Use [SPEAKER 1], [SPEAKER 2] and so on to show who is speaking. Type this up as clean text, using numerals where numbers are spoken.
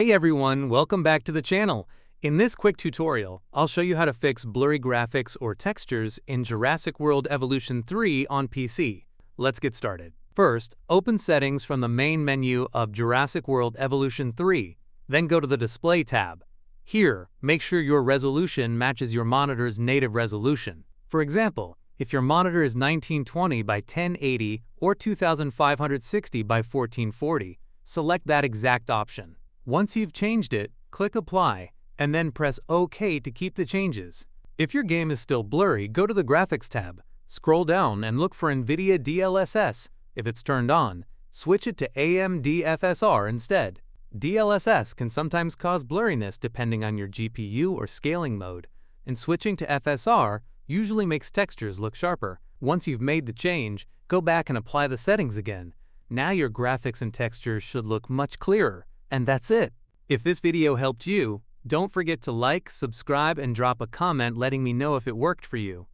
[SPEAKER 1] Hey everyone, welcome back to the channel. In this quick tutorial, I'll show you how to fix blurry graphics or textures in Jurassic World Evolution 3 on PC. Let's get started. First, open Settings from the main menu of Jurassic World Evolution 3, then go to the Display tab. Here, make sure your resolution matches your monitor's native resolution. For example, if your monitor is 1920 by 1080 or 2560 by 1440, select that exact option. Once you've changed it, click Apply, and then press OK to keep the changes. If your game is still blurry, go to the Graphics tab, scroll down and look for NVIDIA DLSS. If it's turned on, switch it to AMD FSR instead. DLSS can sometimes cause blurriness depending on your GPU or scaling mode, and switching to FSR usually makes textures look sharper. Once you've made the change, go back and apply the settings again. Now your graphics and textures should look much clearer. And that's it. If this video helped you, don't forget to like, subscribe, and drop a comment letting me know if it worked for you.